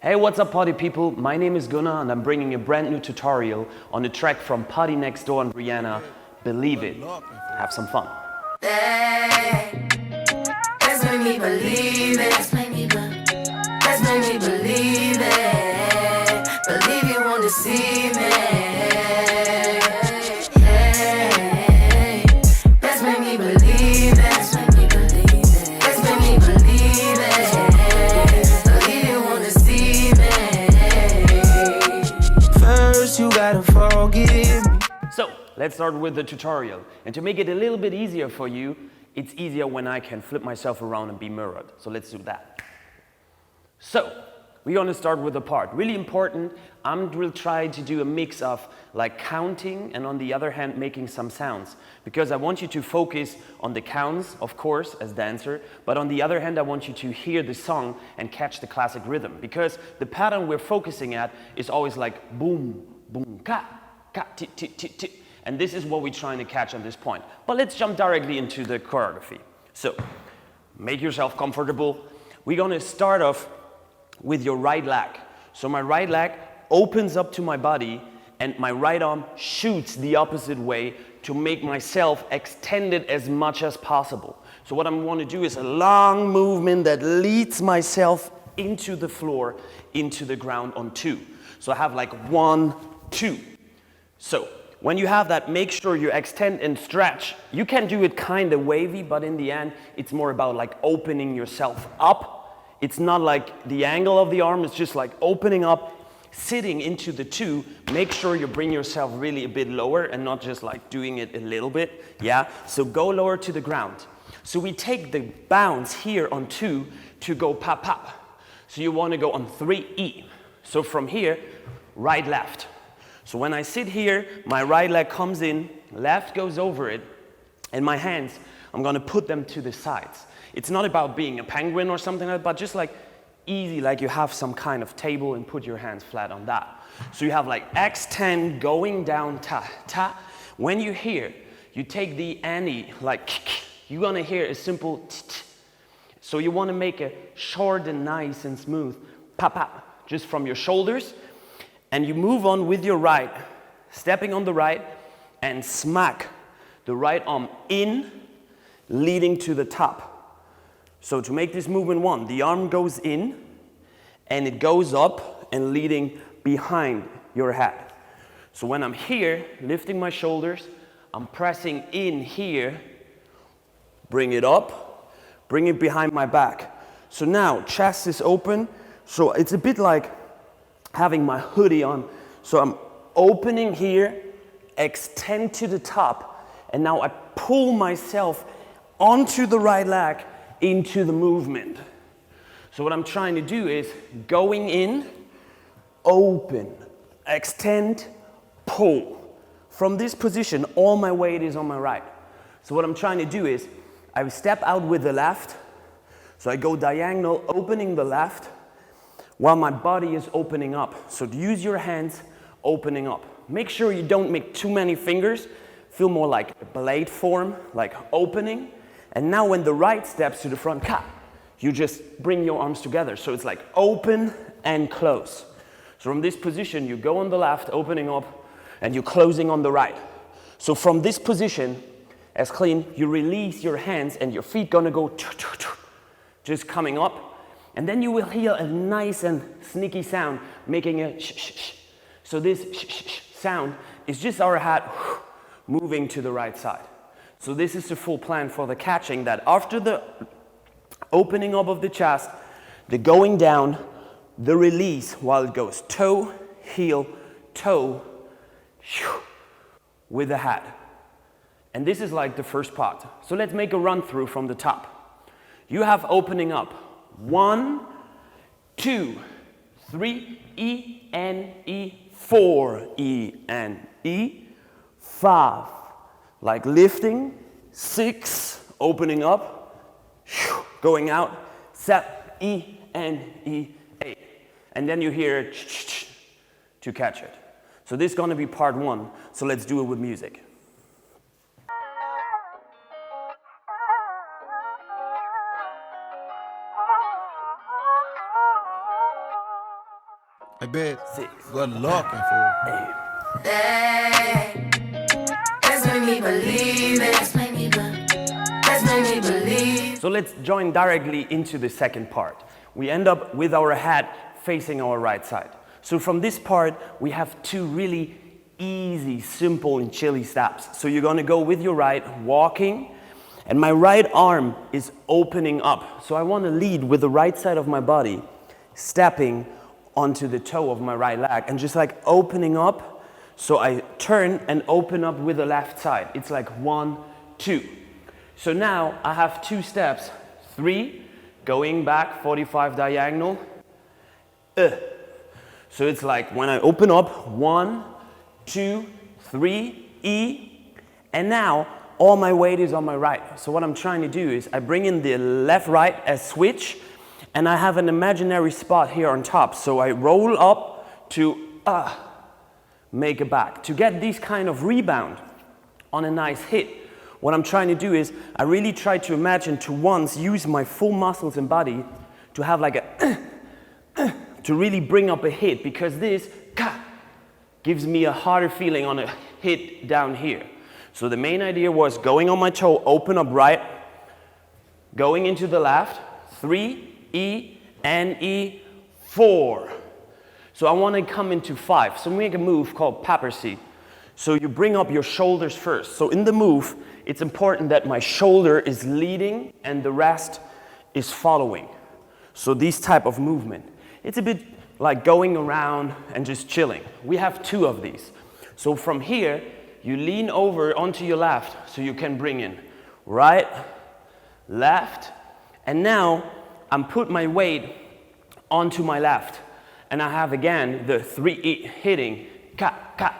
Hey, what's up party people? My name is Gunnar and I'm bringing a brand new tutorial on a track from PARTYNEXTDOOR and Rihanna, Believe It. Have some fun. Hey, let's make me believe it. Let's make me believe it. Believe you won't deceive me. Hey, let's make me believe it. Let's make me believe it. Let's make me believe it. Believe you won't deceive me. First you gotta forgive me. So, let's start with the tutorial. And to make it a little bit easier for you, it's easier when I can flip myself around and be mirrored. So let's do that. So, we're gonna start with the part. Really important, will try to do a mix of like counting and on the other hand making some sounds. Because I want you to focus on the counts, of course, as dancer, but on the other hand I want you to hear the song and catch the classic rhythm. Because the pattern we're focusing at is always like boom, boom, ka, ti, ti, ti, ti. And this is what we're trying to catch at this point. But let's jump directly into the choreography. So, make yourself comfortable. We're gonna start off with your right leg. So my right leg opens up to my body and my right arm shoots the opposite way to make myself extended as much as possible. So what I want to do is a long movement that leads myself into the floor, into the ground on 2. So I have like 1, 2. So when you have that, make sure you extend and stretch. You can do it kind of wavy, but in the end, it's more about like opening yourself up. It's not like the angle of the arm, it's just like opening up, sitting into the 2. Make sure you bring yourself really a bit lower and not just like doing it a little bit, yeah? So go lower to the ground. So we take the bounce here on 2 to go pop, pop. So you want to go on 3E. So from here, right, left. So when I sit here, my right leg comes in, left goes over it, and my hands, I'm gonna put them to the sides. It's not about being a penguin or something like that, but just like easy, like you have some kind of table and put your hands flat on that. So you have like extend going down, ta, ta. When you hear, you take the ani, like you're gonna hear a simple t. So you wanna make it short and nice and smooth, pop, pop, just from your shoulders. And you move on with your right, stepping on the right and smack the right arm in, leading to the top. So to make this movement 1, the arm goes in and it goes up and leading behind your head. So when I'm here, lifting my shoulders, I'm pressing in here, bring it up, bring it behind my back. So now chest is open, so it's a bit like having my hoodie on. So I'm opening here, extend to the top, and now I pull myself onto the right leg into the movement. So what I'm trying to do is going in, open, extend, pull. From this position, all my weight is on my right. So what I'm trying to do is I step out with the left, so I go diagonal, opening the left, while my body is opening up. So use your hands opening up. Make sure you don't make too many fingers. Feel more like a blade form, like opening. And now when the right steps to the front, you just bring your arms together. So it's like open and close. So from this position, you go on the left, opening up, and you're closing on the right. So from this position, as clean, you release your hands and your feet gonna go just coming up. And then you will hear a nice and sneaky sound, making a sh. So this sh sound is just our head moving to the right side. So this is the full plan for the catching, that after the opening up of the chest, the going down, the release while it goes toe, heel, toe, with the head. And this is like the first part. So let's make a run through from the top. You have opening up. 1, 2, 3, E, N, E, 4, E, N, E, 5, like lifting, 6, opening up, going out, 7, E, N, E, 8. And then you hear to catch it. So this is gonna be part 1, so let's do it with music. I bet. 6, Good looking fool. 8. Hey, let's make me believe it. Let's make me believe. So let's join directly into the second part. We end up with our head facing our right side. So from this part, we have 2 really easy, simple, and chilly steps. So you're gonna go with your right, walking, and my right arm is opening up. So I wanna lead with the right side of my body, stepping onto the toe of my right leg, and just like opening up. So I turn and open up with the left side. It's like 1, 2. So now I have 2 steps, 3, going back, 45 diagonal, So it's like when I open up, 1, 2, 3, E, and now all my weight is on my right. So what I'm trying to do is I bring in the left, right as switch, and I have an imaginary spot here on top. So I roll up to make a back. To get this kind of rebound on a nice hit, what I'm trying to do is I really try to imagine to once use my full muscles and body to have like a to really bring up a hit, because this gives me a harder feeling on a hit down here. So the main idea was going on my toe, open up right, going into the left, 3, E, and E, 4. So I want to come into 5. So make a move called papacy. So you bring up your shoulders first. So in the move, it's important that my shoulder is leading and the rest is following. So this type of movement. It's a bit like going around and just chilling. We have 2 of these. So from here, you lean over onto your left so you can bring in right, left, and now I'm put my weight onto my left. And I have again the 3 hitting, ka.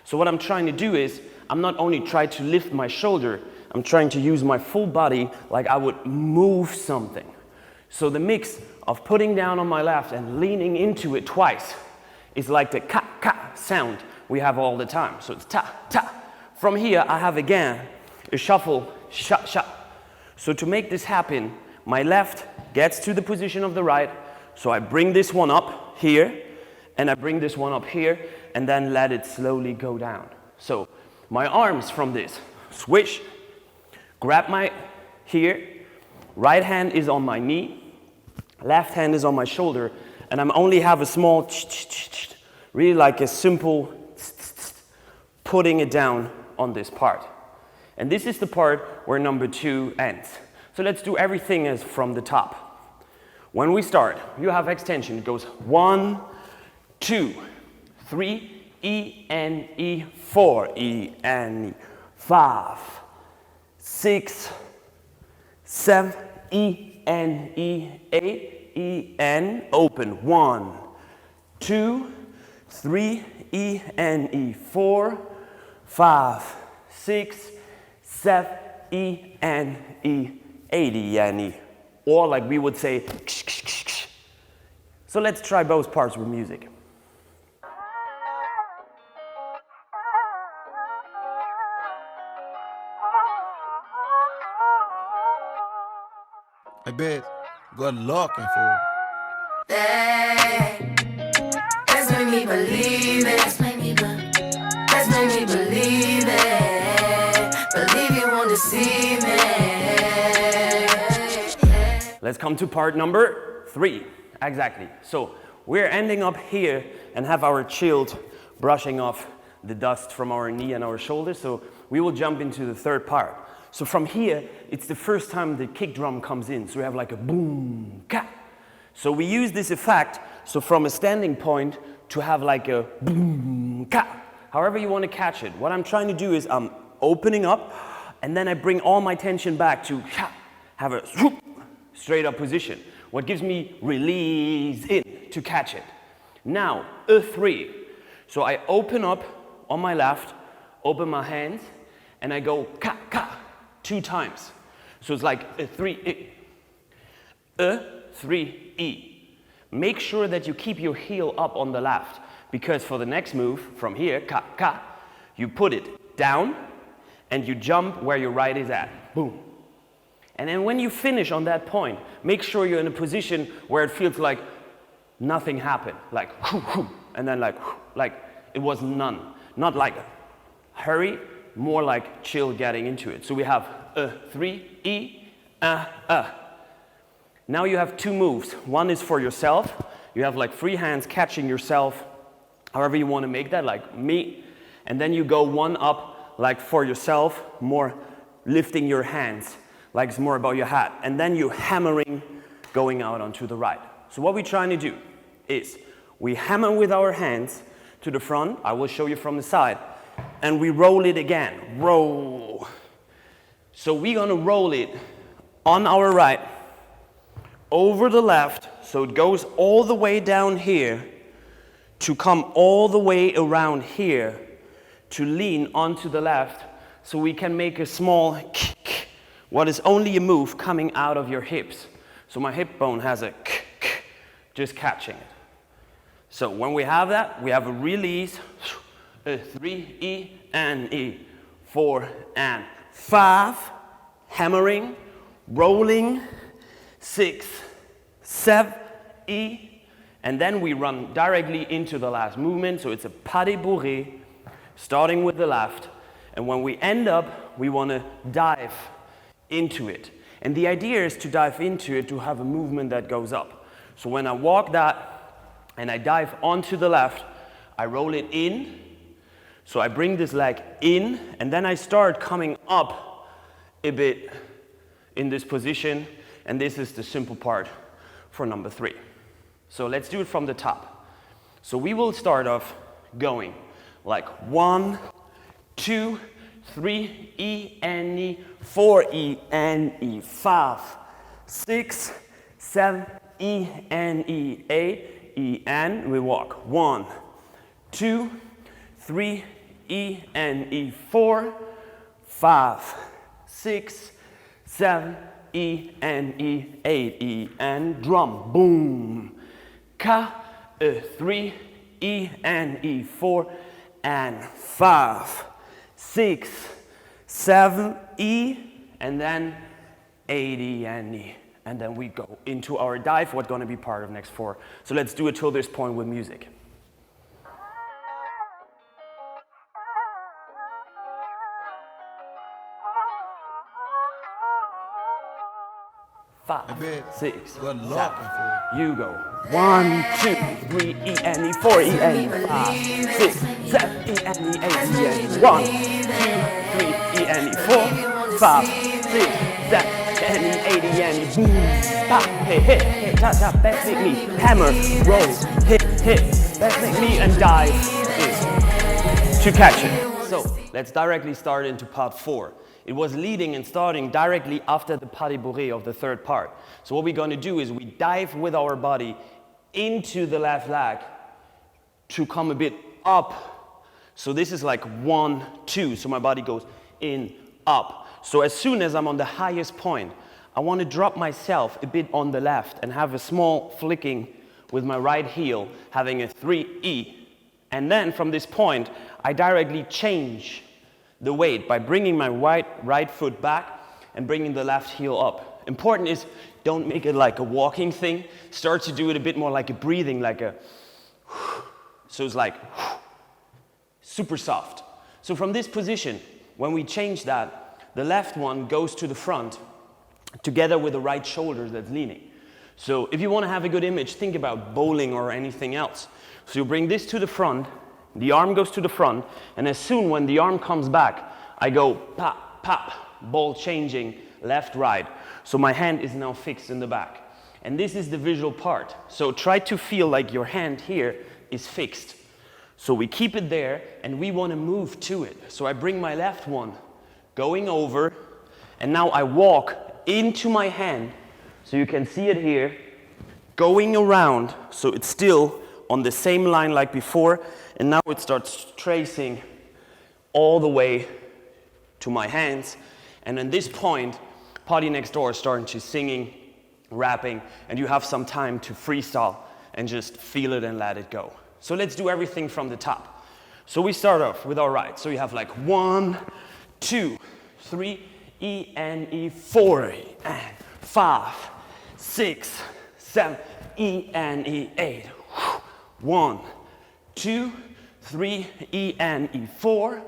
So what I'm trying to do is, I'm not only trying to lift my shoulder, I'm trying to use my full body like I would move something. So the mix of putting down on my left and leaning into it twice is like the ka sound we have all the time. So it's ta. From here, I have again a shuffle, sha. So to make this happen, my left gets to the position of the right. So I bring this one up here, and I bring this one up here, and then let it slowly go down. So my arms from this, switch, grab my here, right hand is on my knee, left hand is on my shoulder, and I only have a small, really like a simple putting it down on this part. And this is the part where number 2 ends. So let's do everything as from the top. When we start, you have extension. It goes 1, 2, 3, E and E, 4, E and E, 5, 6, 7, E and E, 8, E and open. 1, 2, 3, E and E, 4, 5, 6, 7, E and E, 8, E and E. Or like we would say, ksh, ksh, ksh, ksh. So let's try both parts with music. I bet. Good looking fool. Hey, let's make me believe it. Let's make me believe it. Believe you won't deceive me. Let's come to part number 3. Exactly. So we're ending up here and have our shield brushing off the dust from our knee and our shoulder. So we will jump into the third part. So from here, it's the first time the kick drum comes in. So we have like a boom, ka. So we use this effect, so from a standing point to have like a boom, ka. However you want to catch it. What I'm trying to do is I'm opening up, and then I bring all my tension back to have a straight up position. What gives me release in to catch it. Now, a 3. So I open up on my left, open my hands, and I go ka, ka, 2 times. So it's like a 3, a 3, E. Make sure that you keep your heel up on the left, because for the next move, from here, ka, ka, you put it down, and you jump where your right is at. Boom. And then when you finish on that point, make sure you're in a position where it feels like nothing happened, like, and then like it was none. Not like hurry, more like chill getting into it. So we have 3, E, Now you have two moves. One is for yourself. You have like free hands catching yourself, however you want to make that, like me. And then you go one up, like for yourself, more lifting your hands, like it's more about your hat. And then you hammering, going out onto the right. So what we're trying to do is we hammer with our hands to the front. I will show you from the side. And we roll it again. Roll. So we're going to roll it on our right, over the left, so it goes all the way down here, to come all the way around here, to lean onto the left, so we can make a small kick, what is only a move coming out of your hips. So my hip bone has a kick, just catching it. So when we have that, we have a release, 3, E, and E, 4, and 5, hammering, rolling, 6, 7, E, and then we run directly into the last movement. So it's a pas de bourrée, starting with the left, and when we end up, we want to dive into it. And the idea is to dive into it to have a movement that goes up. So when I walk that and I dive onto the left, I roll it in. So I bring this leg in, and then I start coming up a bit in this position, and this is the simple part for number 3. So let's do it from the top. So we will start off going like 1, 2, 3, E and E, 4, E and E, 5, 6, 7, E and E, 8, E and we walk 1, 2, 3, E and E, 4, 5, 6, 7, E and E, 8, E and drum, boom, Ka, 3, E and E, 4 and 5, 6, 7, E, and then 8, E and E. And then we go into our dive, what's going to be part of next 4. So let's do it till this point with music. 5, 6, Good 7. luck for You go 1, 2, 3, E and E, 4, E and E, 5, 6, 7, E and E, 8, E and E, 1, 2, 3, E and E, 4, 5, 6, 7, and E, 8, E and E, boom, pop, hit, hit, hit, tap, tap, back me, hammer, roll, hit, hit, back me, and dive in to catch it. So let's directly start into part 4. It was leading and starting directly after the pas de bourrée of the third part. So what we're going to do is we dive with our body into the left leg to come a bit up. So this is like 1, 2. So my body goes in, up. So as soon as I'm on the highest point, I want to drop myself a bit on the left and have a small flicking with my right heel, having a 3E. And then from this point, I directly change the weight by bringing my right foot back and bringing the left heel up. Important is don't make it like a walking thing. Start to do it a bit more like a breathing, like a so it's like super soft. So from this position, when we change that, the left one goes to the front together with the right shoulder that's leaning. So if you want to have a good image, think about bowling or anything else. So you bring this to the front, the arm goes to the front, and as soon when the arm comes back, I go pop, pop, ball changing, left, right. So my hand is now fixed in the back. And this is the visual part. So try to feel like your hand here is fixed. So we keep it there, and we want to move to it. So I bring my left one, going over, and now I walk into my hand, so you can see it here, going around, so it's still on the same line like before, and now it starts tracing all the way to my hands. And at this point, Party Next Door is starting to singing, rapping, and you have some time to freestyle and just feel it and let it go. So let's do everything from the top. So we start off with our right. So you have like 1, 2, 3, E and E, 4, and 5, 6, 7, E and E 8. 1, 2, 3, E and E 4,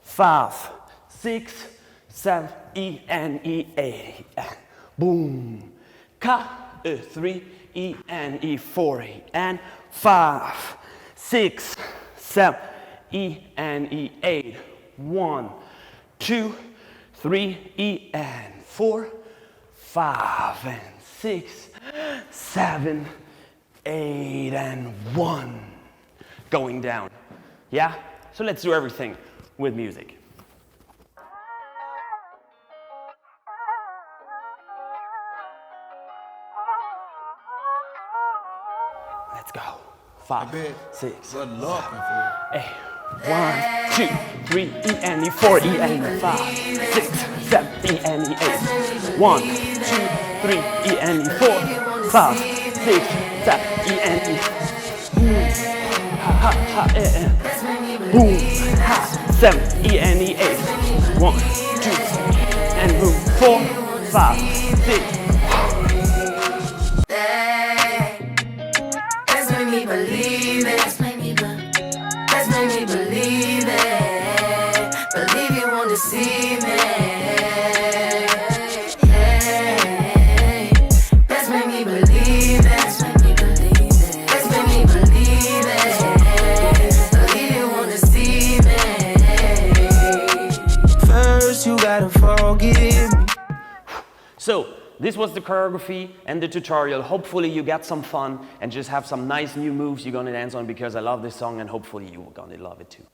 5, 6, 7, E and E 8. Boom. Ka, 3, E and E 4, and 5, 6, 7, E and E 8. 1, 2, 3, E and 4, 5 and 6, 7, 8 and 1. Going down. Yeah? So let's do everything with music. Let's go. 5, 6, Good looking fool. 8. 1, 2, 3, E and E 4, E and E 5, 6, 7, E and E 8. 1, 2, 3, E and E 4, 5, 6, 7, E and E. Ha ha ha, boom, ha, 7, E and E 8. 1, 2, and boom, 4, 5, 6. Let's make me believe it. Let's make me believe it. Believe you want to see me. Let's make me believe it. Let's make me believe it. Let's make me believe it. Believe you want to see me. First you gotta forgive me. So, this was the choreography and the tutorial. Hopefully you get some fun and just have some nice new moves you're gonna dance on, because I love this song and hopefully you're gonna love it too.